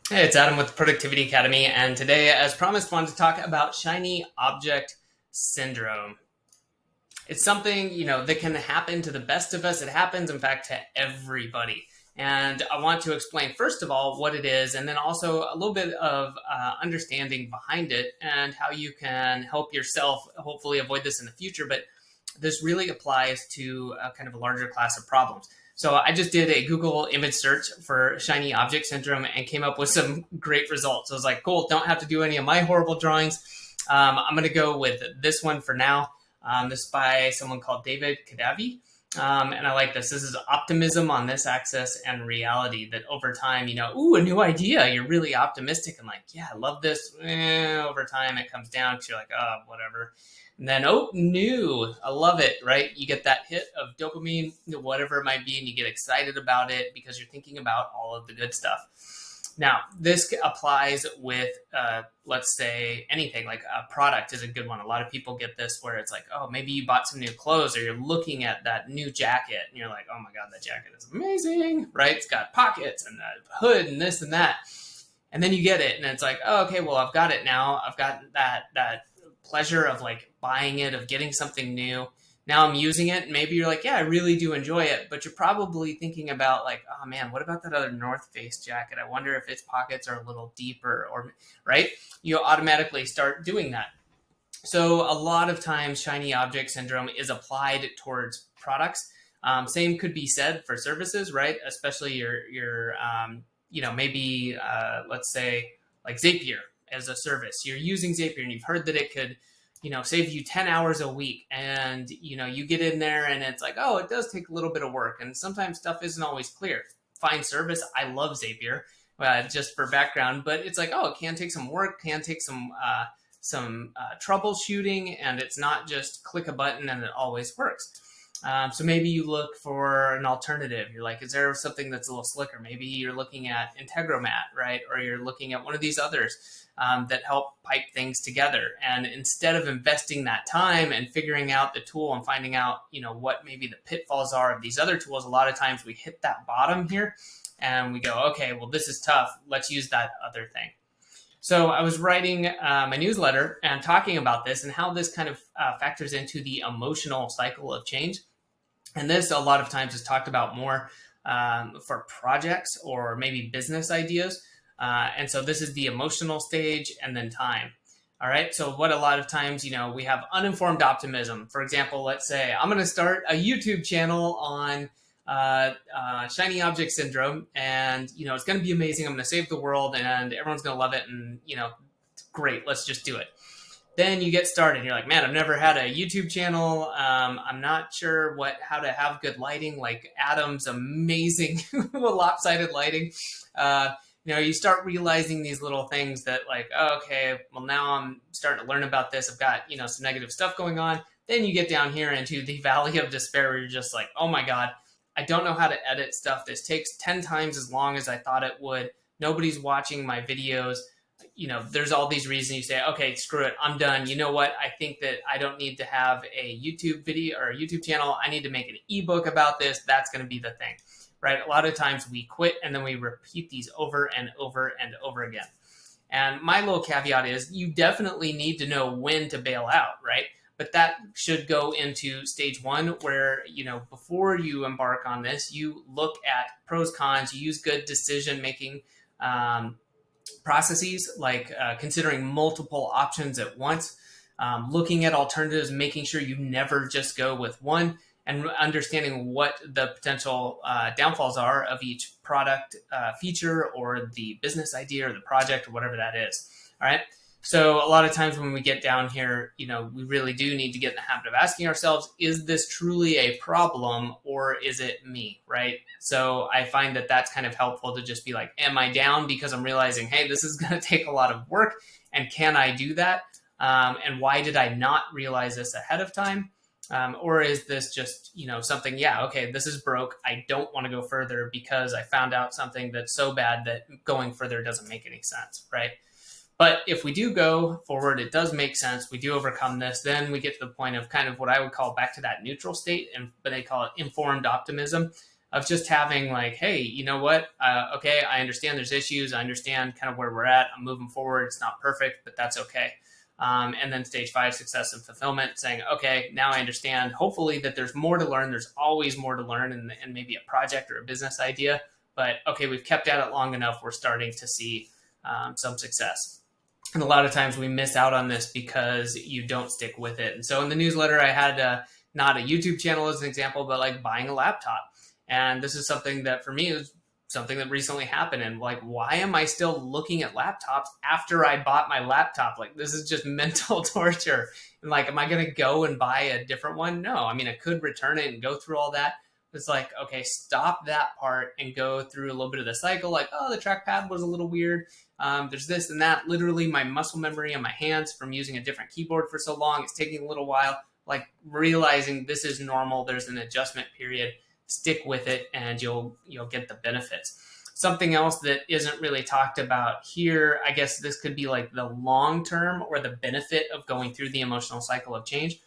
Hey, it's Adam with Productivity Academy, and today, as promised, wanted to talk about shiny object syndrome. It's something, that can happen to the best of us. It happens, in fact, to everybody. And I want to explain, first of all, what it is, and then also a little bit of understanding behind it and how you can help yourself hopefully avoid this in the future. But this really applies to a kind of a larger class of problems. So I just did a Google image search for shiny object syndrome and came up with some great results. I was like, cool, don't have to do any of my horrible drawings. I'm going to go with this one for now. This is by someone called David Kadavi. And I like this. This is optimism on this axis and reality that over time, a new idea. You're really optimistic and like, yeah, I love this. Over time, it comes down to you're like, oh, whatever. And then, oh, new. I love it, right? You get that hit of dopamine, whatever it might be, and you get excited about it because you're thinking about all of the good stuff. Now, this applies with, let's say, anything like a product is a good one. A lot of people get this where it's like, oh, maybe you bought some new clothes or you're looking at that new jacket and you're like, oh my God, that jacket is amazing, right? It's got pockets and a hood and this and that. And then you get it and it's like, oh, okay, well, I've got it now. I've got that pleasure of like buying it, of getting something new. Now I'm using it, and maybe you're like, yeah, I really do enjoy it, but you're probably thinking about like, oh man, what about that other North Face jacket? I wonder if its pockets are a little deeper, or right? You automatically start doing that. So a lot of times, shiny object syndrome is applied towards products. Same could be said for services, right? Especially maybe let's say like Zapier as a service. You're using Zapier, and you've heard that it could save you 10 hours a week. And, you get in there and it's like, oh, it does take a little bit of work. And sometimes stuff isn't always clear. Fine service. I love Zapier, just for background, but it's like, oh, it can take some work, can take some troubleshooting, and it's not just click a button and it always works. So maybe you look for an alternative. You're like, is there something that's a little slicker? Maybe you're looking at Integromat, right? Or you're looking at one of these others that help pipe things together. And instead of investing that time and figuring out the tool and finding out, what maybe the pitfalls are of these other tools, a lot of times we hit that bottom here and we go, okay, well, this is tough. Let's use that other thing. So I was writing my newsletter and talking about this and how this kind of factors into the emotional cycle of change. And this a lot of times is talked about more for projects or maybe business ideas. And so this is the emotional stage and then time. All right. So what a lot of times, we have uninformed optimism. For example, let's say I'm going to start a YouTube channel on shiny object syndrome, and it's going to be amazing. I'm going to save the world, and everyone's going to love it, and great. Let's just do it. Then you get started. You're like, man, I've never had a YouTube channel. I'm not sure how to have good lighting, like Adam's amazing lopsided lighting. You start realizing these little things that like, oh, okay, well, now I'm starting to learn about this. I've got, some negative stuff going on. Then you get down here into the valley of despair where you're just like, oh my God, I don't know how to edit stuff. This takes 10 times as long as I thought it would. Nobody's watching my videos. There's all these reasons. You say, okay, screw it, I'm done. You know what? I think that I don't need to have a YouTube video or a YouTube channel. I need to make an ebook about this. That's going to be the thing, right? A lot of times we quit and then we repeat these over and over and over again. And my little caveat is you definitely need to know when to bail out, right? But that should go into stage one where, before you embark on this, you look at pros, cons, you use good decision-making processes like considering multiple options at once, looking at alternatives, making sure you never just go with one, and understanding what the potential downfalls are of each product feature or the business idea or the project or whatever that is. All right. So a lot of times when we get down here, we really do need to get in the habit of asking ourselves, is this truly a problem or is it me, right? So I find that that's kind of helpful to just be like, am I down because I'm realizing, hey, this is going to take a lot of work, and can I do that? And why did I not realize this ahead of time? Or is this just, something, yeah, okay, this is broke. I don't want to go further because I found out something that's so bad that going further doesn't make any sense, right? But if we do go forward, it does make sense. We do overcome this. Then we get to the point of kind of what I would call back to that neutral state, but they call it informed optimism of just having like, hey, you know what? Okay, I understand there's issues. I understand kind of where we're at. I'm moving forward. It's not perfect, but that's okay. And then stage 5, success and fulfillment, saying, okay, now I understand, hopefully, that there's more to learn. There's always more to learn in maybe a project or a business idea. But okay, we've kept at it long enough. We're starting to see some success. And a lot of times we miss out on this because you don't stick with it. And so in the newsletter, I had not a YouTube channel as an example, but like buying a laptop. And this is something that for me is something that recently happened. And like, why am I still looking at laptops after I bought my laptop? Like, this is just mental torture. And like, am I going to go and buy a different one? No. I mean, I could return it and go through all that. It's like, okay, stop that part and go through a little bit of the cycle. Like, oh, the trackpad was a little weird. There's this and that. Literally, my muscle memory on my hands from using a different keyboard for so long, it's taking a little while. Like, realizing this is normal. There's an adjustment period. Stick with it, and you'll get the benefits. Something else that isn't really talked about here, I guess this could be like the long term or the benefit of going through the emotional cycle of change,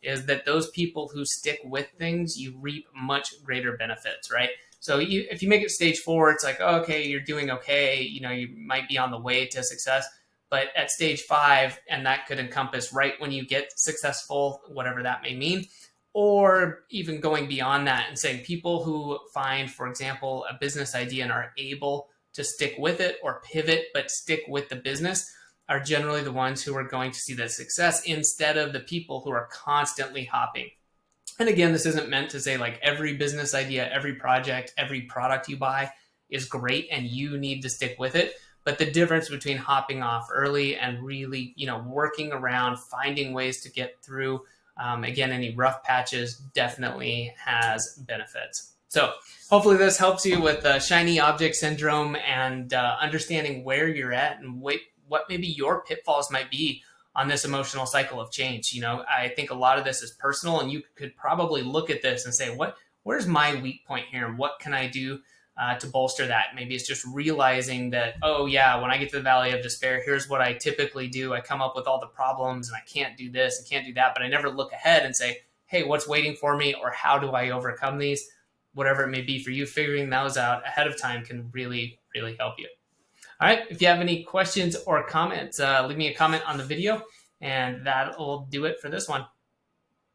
is that those people who stick with things, you reap much greater benefits, right? So if you make it stage 4, it's like, oh, okay, you're doing okay. You might be on the way to success. But at stage 5, and that could encompass right when you get successful, whatever that may mean, or even going beyond that and saying people who find, for example, a business idea and are able to stick with it or pivot, but stick with the business, are generally the ones who are going to see that success instead of the people who are constantly hopping. And again, this isn't meant to say like every business idea, every project, every product you buy is great and you need to stick with it. But the difference between hopping off early and really, working around, finding ways to get through, again, any rough patches definitely has benefits. So hopefully this helps you with shiny object syndrome and understanding where you're at and what maybe your pitfalls might be on this emotional cycle of change. I think a lot of this is personal, and you could probably look at this and say, where's my weak point here? And what can I do to bolster that? Maybe it's just realizing that, oh yeah, when I get to the valley of despair, here's what I typically do. I come up with all the problems and I can't do this and can't do that, but I never look ahead and say, hey, what's waiting for me? Or how do I overcome these? Whatever it may be for you, figuring those out ahead of time can really, really help you. All right, if you have any questions or comments, leave me a comment on the video, and that'll do it for this one.